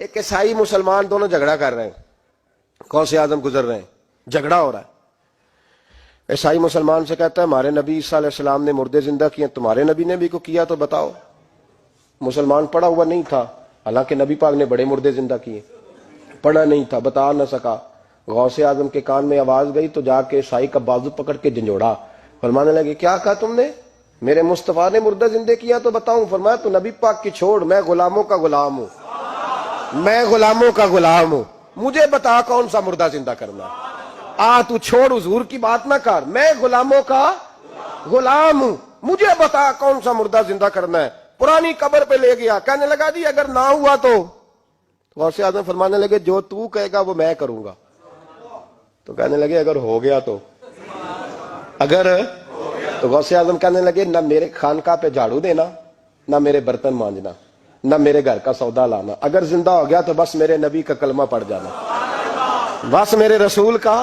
ایک عیسائی مسلمان دونوں جھگڑا کر رہے ہیں، غوث اعظم گزر رہے ہیں، جھگڑا ہو رہا ہے. عیسائی مسلمان سے کہتا ہے ہمارے نبی عیسیٰ علیہ السلام نے مردے زندہ کیے، تمہارے نبی نے بھی کو کیا تو بتاؤ. مسلمان پڑھا ہوا نہیں تھا، حالانکہ نبی پاک نے بڑے مردے زندہ کیے، پڑھا نہیں تھا، بتا نہ سکا. غوث اعظم کے کان میں آواز گئی تو جا کے عیسائی کا بازو پکڑ کے جھنجھوڑا. فرمانے لگے کیا کہا تم نے؟ میرے مصطفیٰ نے مردہ زندہ کیا تو بتاؤں. فرمایا تو نبی پاک کی چھوڑ، میں غلاموں کا غلام ہوں، میں غلاموں کا غلام ہوں، مجھے بتا کون سا مردہ زندہ کرنا. تو چھوڑ حضور کی بات نہ کر، میں غلاموں کا غلام ہوں، مجھے بتا کون سا مردہ زندہ کرنا ہے. پرانی قبر پہ لے گیا، کہنے لگا جی اگر نہ ہوا تو غوث اعظم فرمانے لگے جو تو کہے گا وہ میں کروں گا. تو کہنے لگے اگر ہو گیا تو، تو غوث اعظم کہنے لگے نہ میرے خانقاہ پہ جھاڑو دینا، نہ میرے برتن مانجنا، نہ میرے گھر کا سودا لانا. اگر زندہ ہو گیا تو بس میرے نبی کا کلمہ پڑھ جانا، بس میرے رسول کا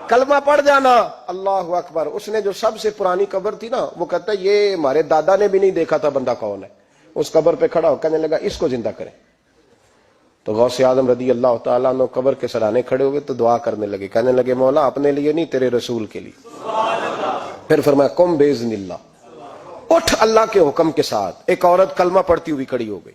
کلمہ پڑھ جانا. اللہ اکبر. اس نے جو سب سے پرانی قبر تھی نا، وہ کہتا ہے یہ ہمارے دادا نے بھی نہیں دیکھا تھا بندہ کون ہے. اس قبر پہ کھڑا ہو کہنے لگا اس کو زندہ کرے. تو غوث اعظم رضی اللہ تعالیٰ عنہ قبر کے سرانے کھڑے ہوئے تو دعا کرنے لگے، کہنے لگے مولا اپنے لیے نہیں، تیرے رسول کے لیے. پھر فرمایا قم باذن اللہ، اٹھ اللہ کے حکم کے ساتھ. ایک عورت کلمہ پڑھتی ہوئی کھڑی ہو گئی،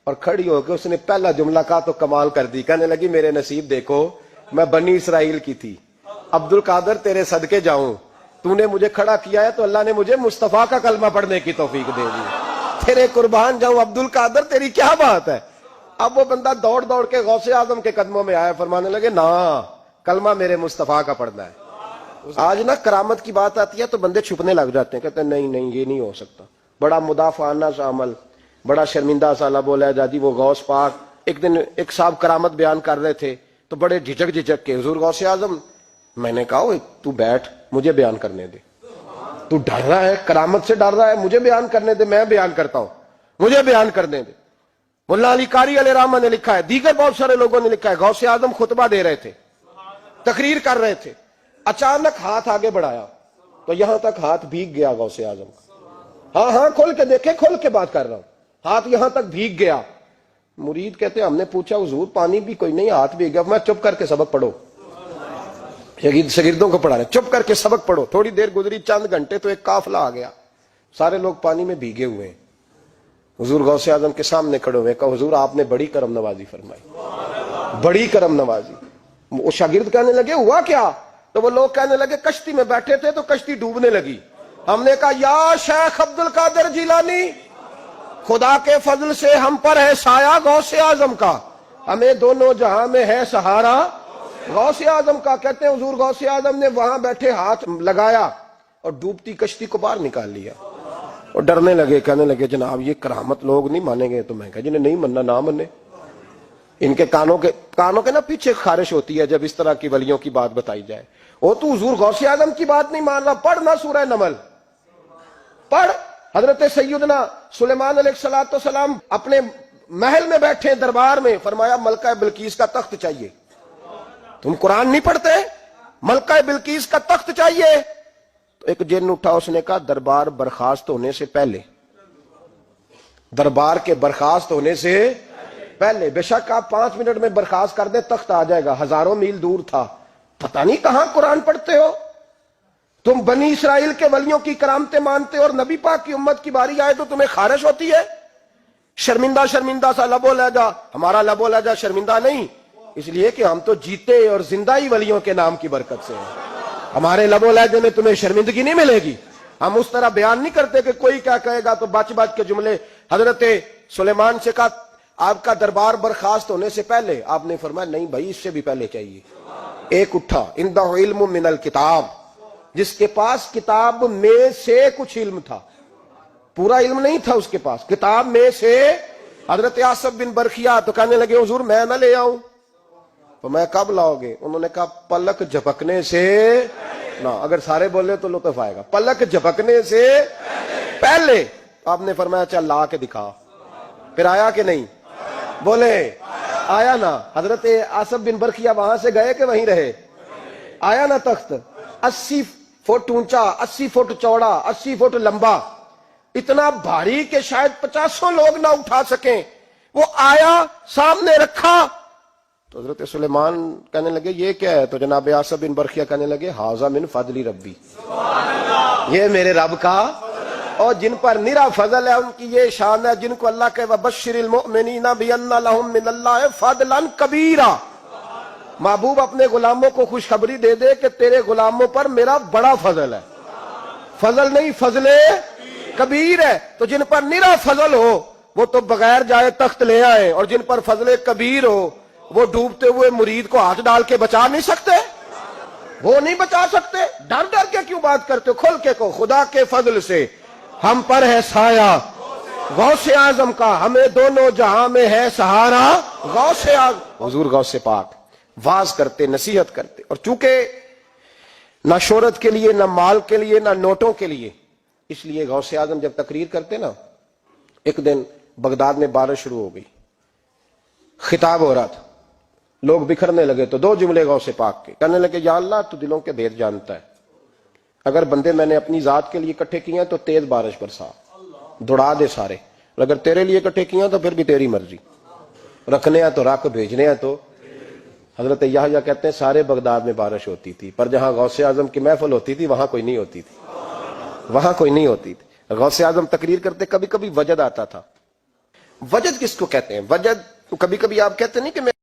اور کھڑی ہو کے اس نے پہلا جملہ کہا تو کمال کر دی. کہنے لگی میرے نصیب دیکھو، میں بنی اسرائیل کی تھی، عبد القادر تیرے صدقے جاؤں، تو نے مجھے کھڑا کیا ہے تو اللہ نے مجھے مصطفیٰ کا کلمہ پڑھنے کی توفیق دے دی. تیرے قربان جاؤں عبد القادر، تیری کیا بات ہے. اب وہ بندہ دوڑ دوڑ کے غوث اعظم کے قدموں میں آیا، فرمانے لگے نا کلمہ میرے مصطفیٰ کا پڑھنا ہے. آج نا کرامت کی بات آتی ہے تو بندے چھپنے لگ جاتے ہیں، کہتے ہیں نہیں نہیں یہ نہیں ہو سکتا. بڑا مدافعانہ سا عمل، بڑا شرمندہ سا لب ہے جی وہ غوث پاک. ایک دن ایک صاحب کرامت بیان کر رہے تھے تو بڑے جھجک کے حضور غوث اعظم، میں نے کہا تو بیٹھ مجھے بیان کرنے دے. تو ڈر رہا ہے، کرامت سے ڈر رہا ہے، مجھے بیان کرنے دے، میں بیان کرتا ہوں، مجھے بیان کرنے دے. ملا علی قاری علیہ رحمہ نے لکھا ہے، دیگر بہت سارے لوگوں نے لکھا ہے، غوث اعظم خطبہ دے رہے تھے، تقریر کر رہے تھے، اچانک ہاتھ آگے بڑھایا تو یہاں تک ہاتھ بھیگ گیا غوث اعظم کا. ہاں کھول کے دیکھے، کھول کے بات کر رہا ہوں، ہاتھ یہاں تک بھیگ گیا. مرید کہتے ہم نے پوچھا حضور پانی بھی کوئی نہیں، ہاتھ بھیگ گیا. میں چپ کر کے سبق پڑھو، شاگردوں کو پڑھا رہے، چپ کر کے سبق پڑھو. تھوڑی دیر گزری، چند گھنٹے تو ایک قافلہ آ گیا، سارے لوگ پانی میں بھیگے ہوئے ہیں. حضور غوث اعظم کے سامنے کھڑے ہوئے، کہا حضور آپ نے بڑی کرم نوازی فرمائی، بڑی کرم نوازی. وہ شاگرد کہنے لگے ہوا کیا؟ تو وہ لوگ کہنے لگے کشتی میں بیٹھے تھے تو کشتی ڈوبنے لگی. ہم نے کہا یا شیخ عبد القادر جیلانی، خدا کے فضل سے ہم پر ہے سایہ غوث اعظم کا، ہمیں دونوں جہاں میں ہے سہارا غوث اعظم کا. کہتے ہیں حضور غوث اعظم نے وہاں بیٹھے ہاتھ لگایا اور ڈوبتی کشتی کو باہر نکال لیا. اور ڈرنے لگے، کہنے لگے جناب یہ کرامت لوگ نہیں مانیں گے. تو میں کہا جنہیں نہیں مننا نہ منے. ان کے کانوں کے نا پیچھے خارش ہوتی ہے جب اس طرح کی ولیوں کی بات بتائی جائے. وہ تو حضور غوث اعظم کی بات نہیں مان رہا، پڑھنا سورہ نمل پڑھ. حضرت سیدنا سلیمان علیہ السلام اپنے محل میں بیٹھے دربار میں، فرمایا ملکہ بلقیس کا تخت چاہیے. تم قرآن نہیں پڑھتے؟ ملکہ بلقیس کا تخت چاہیے. تو ایک جن اٹھا، اس نے کہا دربار برخاست ہونے سے پہلے، دربار کے برخاست ہونے سے پہلے، بے شک آپ 5 منٹ میں برخاست کر دیں تخت آ جائے گا. ہزاروں میل دور تھا. پتہ نہیں کہاں قرآن پڑھتے ہو تم. بنی اسرائیل کے ولیوں کی کرامتیں مانتے اور نبی پاک کی امت کی باری آئے تو تمہیں خارش ہوتی ہے. شرمندہ سا لب و لہجہ. ہمارا لب و لہجہ شرمندہ نہیں، اس لیے کہ ہم تو جیتے اور زندہ ہی ولیوں کے نام کی برکت سے ہیں. ہمارے لب و لہجے میں تمہیں شرمندگی نہیں ملے گی. ہم اس طرح بیان نہیں کرتے کہ کوئی کیا کہے گا تو بچ کے جملے. حضرت سلیمان سے کہا آپ کا دربار برخاست ہونے سے پہلے. آپ نے فرمایا نہیں بھائی اس سے بھی پہلے چاہیے. ایک اٹھا، عندہ علم من الکتاب، جس کے پاس کتاب میں سے کچھ علم تھا، پورا علم نہیں تھا اس کے پاس، کتاب میں سے. حضرت آصف بن برخیا تو کہنے لگے حضور میں نہ لے آؤں. تو میں کب لاؤ گے؟ انہوں نے کہا پلک جھپکنے سے نہ. اگر سارے بولے تو لطف آئے گا. پلک جھپکنے سے پہلے. آپ نے فرمایا چل لا کے دکھا. پھر آیا کہ نہیں؟ بولے آیا نا. حضرت آصف بن برخیا وہاں سے گئے کہ وہیں رہے؟ آیا نا تخت. 80 فٹ اونچا، 80 فٹ چوڑا، 80 فٹ لمبا، اتنا بھاری کہ شاید 50 لوگ نہ اٹھا سکیں. وہ آیا سامنے رکھا تو حضرت سلیمان کہنے لگے یہ کیا ہے؟ تو جناب آصف بن برخیہ کہنے لگے ھذا من فضل ربی، یہ میرے رب کا، اور جن پر نرا فضل ہے ان کی یہ شان ہے جن کو اللہ کے وبشر المؤمنین بان لهم من اللہ فضلا کبیرا، محبوب اپنے غلاموں کو خوشخبری دے دے کہ تیرے غلاموں پر میرا بڑا فضل ہے، فضل نہیں فضل کبیر ہے۔ تو جن پر نرا فضل ہو وہ تو بغیر جائے تخت لے آئے، اور جن پر فضل کبیر ہو وہ ڈوبتے ہوئے مرید کو ہاتھ ڈال کے بچا نہیں سکتے، وہ نہیں بچا سکتے۔ ڈر ڈر کے کیوں بات کرتے ہو؟ کھول کے کو خدا کے فضل سے ہم پر ہے سایہ غوث اعظم کا، ہمیں دونوں جہاں میں ہے سہارا غوث اعظم۔ حضور غوث پاک واز کرتے، نصیحت کرتے، اور چونکہ نہ شہرت کے لیے، نہ مال کے لیے، نہ نوٹوں کے لیے، اس لیے غوث اعظم جب تقریر کرتے نا، ایک دن بغداد میں بارش شروع ہو گئی، خطاب ہو رہا تھا، لوگ بکھرنے لگے تو دو جملے غوث پاک کے، کہنے لگے یا اللہ تو دلوں کے بھید جانتا ہے، اگر بندے میں نے اپنی ذات کے لیے اکٹھے کیے ہیں تو تیز بارش برسا، دوڑا دے سارے، اور اگر تیرے لیے اکٹھے کیے ہیں تو پھر بھی تیری مرضی، رکھنے ہیں تو رکھ، بھیجنے ہیں تو۔ حضرت یحییٰ کہتے ہیں سارے بغداد میں بارش ہوتی تھی، پر جہاں غوث اعظم کی محفل ہوتی تھی وہاں کوئی نہیں ہوتی تھی، وہاں کوئی نہیں ہوتی تھی۔ غوث اعظم تقریر کرتے کبھی کبھی وجد آتا تھا۔ وجد کس کو کہتے ہیں؟ وجد کبھی کبھی آپ کہتے نہیں کہ